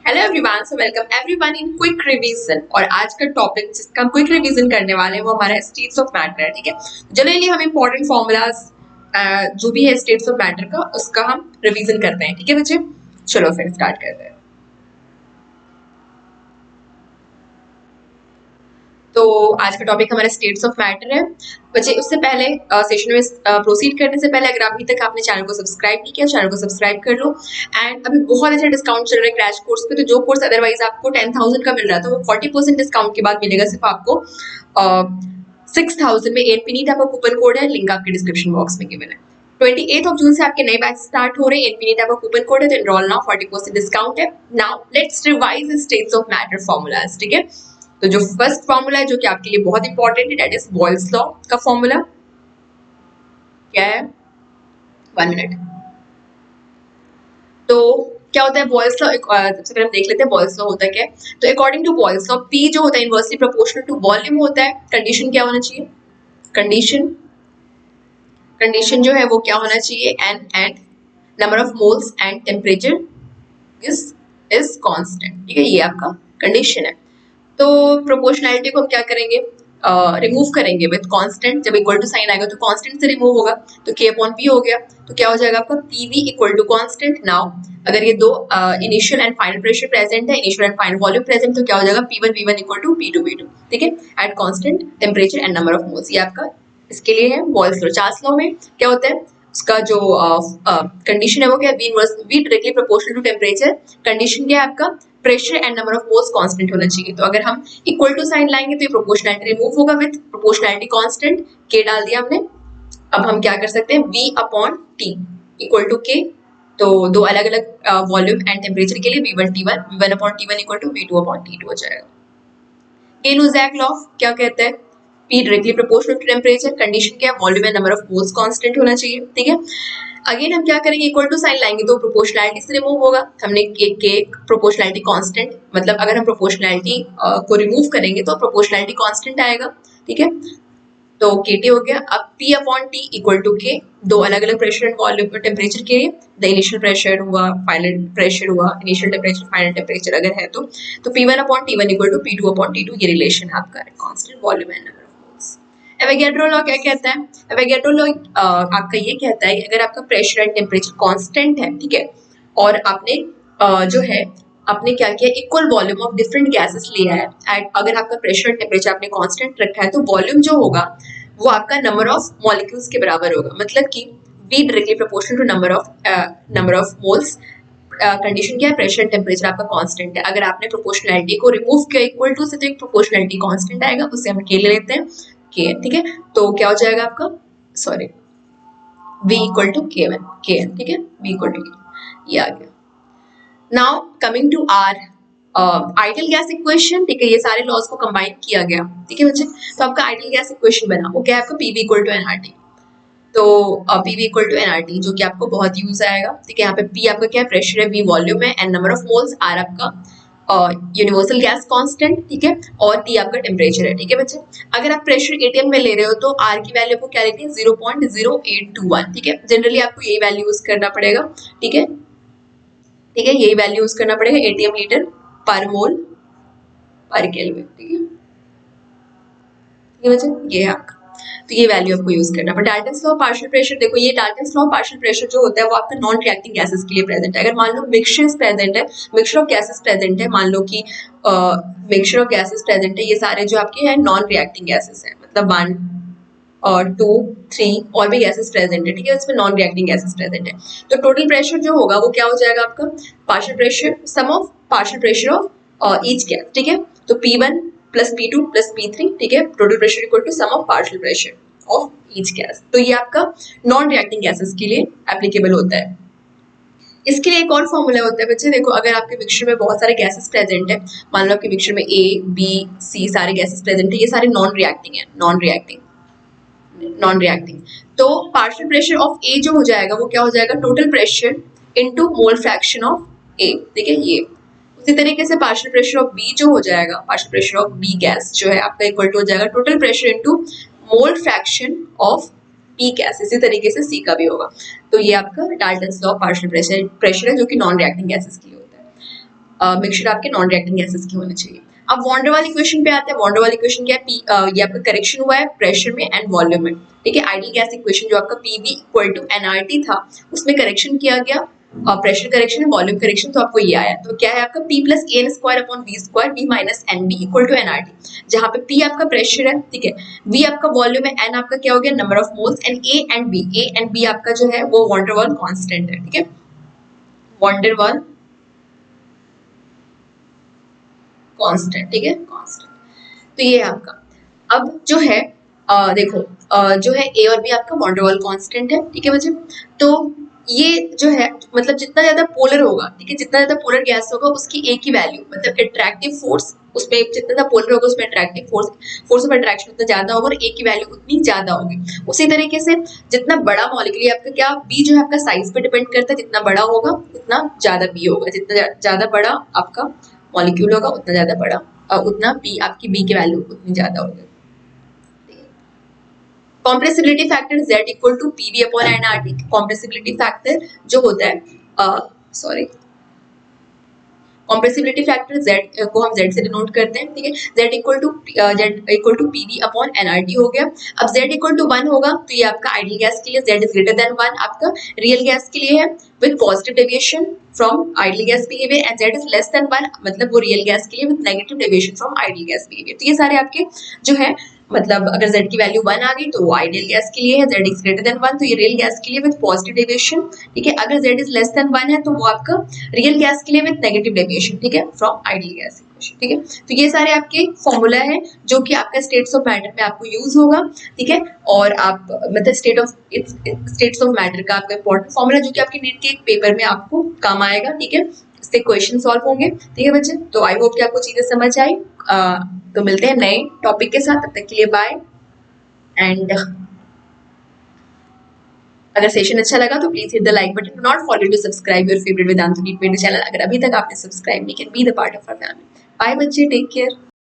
Hello everyone, so welcome everyone in quick revision. और आज का टॉपिक जिसका हम क्विक रिवीजन करने वाले हैं वो हमारा स्टेट्स ऑफ मैटर है। ठीक है, जनरली हम इंपॉर्टेंट फॉर्मूलाज जो भी है स्टेट्स ऑफ मैटर का उसका हम रिवीजन करते हैं। ठीक है बच्चे, चलो फिर स्टार्ट करते हैं। तो आज का टॉपिक हमारा स्टेट्स ऑफ मैटर है बच्चे। उससे पहले सेशन में प्रोसीड करने से पहले अगर अभी तक आपने चैनल को सब्सक्राइब नहीं किया, चैनल को सब्सक्राइब कर लो। एंड अभी बहुत अच्छा डिस्काउंट चल रहा है क्रैश कोर्स पे, तो जो कोर्स अदरवाइज आपको 10,000 का मिल रहा था वो 40% डिस्काउंट के बाद मिलेगा सिर्फ आपको 6,000 में। एनपी नीट आपका कूपन कोड है, लिंक आपके डिस्क्रिप्शन बॉक्स में गिवन है। 28 जून से आपके नए बैच स्टार्ट हो रहे हैं। एनपी नीट आपका कूपन कोड है, तो एनरोल नाउ, 40% डिस्काउंट है। Now let's revise states of matter formulas. ठीक है, तो जो फर्स्ट फॉर्मूला है जो कि आपके लिए बहुत इंपॉर्टेंट है, दैट इज बॉयल्स लॉ का फॉर्मूला क्या है। 1 मिनट। तो क्या होता है बॉयल्स लॉ? सबसे पहले हम देख लेते हैं बॉयल्स लॉ होता है क्या है। तो according to Boyle's law, P जो होता है इनवर्सली प्रोपोर्शनल टू वॉल्यूम होता है। कंडीशन क्या होना चाहिए? कंडीशन जो है वो क्या होना चाहिए? And number of moles and temperature is constant. ठीक है, ये आपका कंडीशन है। तो प्रोपोर्शनैलिटी को हम क्या करेंगे? रिमूव करेंगे विद कांस्टेंट। जब इक्वल टू साइन आएगा तो कांस्टेंट से रिमूव होगा, तो k अपॉन p हो गया। तो क्या हो जाएगा आपका? pv equal to constant. Now अगर ये दो initial and final pressure present है, initial and final volume present, तो क्या हो जाएगा? p1 v1 equal to p2 v2। ठीक है, at constant temperature and number of moles. ये आपका इसके लिए है बॉयल्स लॉ। चार्ल्स लॉ में क्या होता है? उसका जो कंडीशन है वो क्या है? v directly proportional to temperature. Condition क्या है आपका? Pressure and number of moles constant होना चाहिए। तो अगर हम इक्वल टू साइन लाएंगे तो ये प्रोपोर्शनैलिटी रिमूव होगा विद प्रोपोर्शनैलिटी कांस्टेंट। k डाल दिया हमने। अब हम क्या कर सकते हैं? v upon t equal to k। तो दो अलग अलग वॉल्यूम एंड टेम्परेचर के लिए v1 t1, v1 upon t1 equal to v2 upon t2 हो जाएगा। केनोजैक लॉ क्या कहता है? P directly proportional to temperature. Condition क्या है? Volume and number of moles constant होना चाहिए। ठीक है, अगेन हम क्या करेंगे? इक्वल टू साइन लाएंगे तो प्रोपोर्शनैलिटी से रिमूव होगा। हमने के प्रोपोर्शनैलिटी कांस्टेंट, मतलब अगर हम प्रोपोर्शनैलिटी को रिमूव करेंगे तो प्रोपोर्शनैलिटी कांस्टेंट आएगा। ठीक है, तो KT हो गया। अब P upon T equal to K, दो अलग अलग प्रेशर एंड वॉल्यूम टेम्परेचर के लिए। द इनिशियल प्रेशर हुआ, फाइनल प्रेशर हुआ, इनिशियल टेम्परेचर फाइनल टेम्परेचर अगर है तो P1 upon T1 equal to P2 upon T2। ये रिलेशन है आपका constant volume and number of moles. Avogadro law क्या कहता है? एवोगैड्रो लॉ आपका ये कहता है कि अगर आपका प्रेशर एंड टेम्परेचर कांस्टेंट है, ठीक है, और आपने जो है आपने क्या किया? Equal volume of different gases लिया है। एंड अगर आपका प्रेशर एंड टेम्परेचर आपने कांस्टेंट रखा है तो वॉल्यूम जो होगा वो आपका नंबर ऑफ मॉलिक्यूल्स के बराबर होगा। मतलब कि V directly proportional to number of moles. Condition क्या है? प्रेशर टेम्परेचर आपका कांस्टेंट है। अगर आपने प्रोपोर्शनैलिटी को रिमूव किया इक्वल टू से, तो एक प्रोपोर्शनैलिटी कांस्टेंट आएगा, उससे हम के ले लेते हैं के। ठीक है, तो क्या हो जाएगा आपका? सॉरी, V इक्वल टू के। ठीक है, V इक्वल टू के, ये आ गया। Now coming to our ideal gas equation. ठीक है, ये सारे लॉज को कंबाइन किया गया। ठीक है बच्चे, तो आपका आइडियल गैस इक्वेशन बना, वो क्या है आपका? PV equal to nRT. तो पीवी इक्वल टू एनआरटी जो कि आपको बहुत यूज आएगा। ठीक है, यहाँ पे पी आपका क्या है? प्रेशर है, वी वॉल्यूम है, and number of moles, R आपका यूनिवर्सल गैस कांस्टेंट। ठीक है, और टी आपका टेम्परेचर है। ठीक है बच्चे, अगर आप प्रेशर एटीएम में ले रहे हो तो आर की वैल्यू आपको क्या लेते हैं? 0.0821। ठीक है, जनरली आपको यही वैल्यू यूज करना पड़ेगा। ठीक है, ठीक है, यही वैल्यू यूज करना पड़ेगा, एटीएम लीटर पर मोल पर केल्विन। ठीक है, बच्चे ये है आपका, तो ये वैल्यू आपको यूज करना पड़ेगा। डाल्टन्स लॉ पार्शियल प्रेशर, देखो ये डाल्टन्स लॉ पार्शियल प्रेशर जो होता है वो आपका नॉन रिएक्टिंग गैसेस के लिए प्रेजेंट है। अगर मान लो मिक्सचर प्रेजेंट है, मिक्सचर ऑफ गैसेस प्रेजेंट है, मान लो कि मिक्सचर ऑफ गैसेस प्रेजेंट है, ये सारे जो आपके हैं नॉन रिएक्टिंग गैसेस हैं, मतलब 1 और 2 3 और भी गैसेस प्रेजेंट है। ठीक है, इसमें नॉन रिएक्टिंग गैसेस प्रेजेंट है। तो टोटल प्रेशर जो होगा वो क्या हो जाएगा आपका? Partial pressure, sum of partial pressure of each gas. ठीक है, तो P1 plus P2 plus P3, ठीक है, total pressure equal to sum of partial pressure of each gas. तो ये आपका नॉन रिएक्टिंग गैसेस के लिए एप्लीकेबल होता है। इसके लिए एक और फॉर्मूला होता है बच्चे, देखो अगर आपके मिक्सचर में बहुत सारे गैसेस प्रेजेंट है, मान लो आपके मिक्सचर में A B C सारे गैसेस प्रेजेंट है, ये सारे नॉन रिएक्टिंग है, नॉन रिएक्टिंग। तो पार्शियल प्रेशर ऑफ ए जो हो जाएगा वो क्या हो जाएगा? Total pressure into mole fraction of A. ठीक है, ये उसी तरीके से पार्शियल प्रेशर ऑफ बी जो हो जाएगा, partial pressure of B gas जो है आपका इक्वल टू हो जाएगा total pressure into mole fraction of P gas. इसी तरीके से सी का भी होगा। तो ये आपका डाल्टन्स लॉ पार्शियल प्रेशर है जो कि नॉन रिएक्टिंग गैसेस के लिए होता है। मिक्सचर आपके नॉन रिएक्टिंग गैसेस की होनी चाहिए। अब वॉन डर वाल इक्वेशन पे आते हैं। वॉन डर वाल इक्वेशन क्या है? ये आपका करेक्शन हुआ है प्रेशर में एंड वॉल्यूम में, ठीक है। आइडियल गैस इक्वेशन जो आपका पीवी इक्वल टू एनआरटी था, उसमें करेक्शन किया गया, प्रेशर करेक्शन, वॉल्यूम करेक्शन, तो आपको ये आया। तो क्या है आपका P plus a n square upon V square, V minus n b equal to nRT, जहाँ पे P आपका प्रेशर है, ठीक है, V आपका वॉल्यूम है, N आपका क्या हो गया number of moles, and a and b आपका जो है वो वॉन डर वाल कांस्टेंट है, ठीक है, वॉन डर वाल कांस्टेंट, ठीक है, कांस्टेंट। तो ये है आपका। अब जो है देखो जो है ए और बी आपका वॉन डर वाल कांस्टेंट है, ठीक है बच्चे। तो ये जो है मतलब जितना ज्यादा पोलर होगा, ठीक है, जितना ज्यादा पोलर गैस होगा उसकी ए की वैल्यू मतलब अट्रैक्टिव फोर्स, उसमें जितना ज्यादा पोलर होगा उसमें अट्रैक्टिव फोर्स ऑफ अट्रैक्शन उतना ज्यादा होगा और ए की वैल्यू उतनी ज्यादा होगी। उसी तरीके से जितना बड़ा मॉलिक्यूल आपका क्या बी जो है आपका साइज पे डिपेंड करता है, जितना बड़ा होगा उतना ज्यादा बी होगा, जितना ज्यादा बड़ा आपका मॉलिक्यूल होगा उतना ज्यादा बड़ा उतना पी आपकी बी की वैल्यू उतनी ज्यादा होगी। Compressibility factor Z equal to PV upon nRT. Compressibility factor जो होता है सॉरी कॉम्प्रेसिबिलिटी फैक्टर Z को हम Z से डिनोट करते हैं, ठीक है। Z equal to PV upon nRT हो गया। अब Z इक्वल टू 1 होगा तो ये आपका आइडियल गैस के लिए Z इज ग्रेटर देन 1 आपका रियल गैस के लिए है with positive deviation from ideal gas behaviour, and Z is less than 1 मतलब वो रियल गैस के लिए with negative deviation from ideal gas behaviour. तो ये सारे आपके जो है मतलब अगर Z की वैल्यू 1 आ गई तो वो आइडियल गैस के लिए है, Z इज ग्रेटर देन 1 तो ये रियल गैस के लिए विद पॉजिटिव डेविएशन, ठीक है। अगर Z इज लेस देन 1 है तो वो आपका रियल गैस के लिए विद नेगेटिव डेविएशन, ठीक है, फ्रॉम आइडियल गैस इक्वेशन, ठीक है। तो ये सारे आपके फॉर्मूला है जो कि आपका स्टेट्स ऑफ मैटर में आपको यूज होगा, ठीक है। और आप मतलब स्टेट्स ऑफ मैटर का आपका इंपॉर्टेंट फॉर्मूला जो कि आपके नीट के एक पेपर में आपको काम आएगा, ठीक है, इससे क्वेश्चन सॉल्व होंगे, ठीक है बच्चे। तो आई होप कि आपको चीजें समझ आई। तो मिलते हैं नए टॉपिक के साथ, तब तक के लिए बाय। एंड अगर सेशन अच्छा लगा तो please hit the like button, do not forget to subscribe your favourite Vedantu NEET channel. अगर अभी तक आपने सब्सक्राइब नहीं किया, be the part of our family. Bye बच्चे, टेक केयर।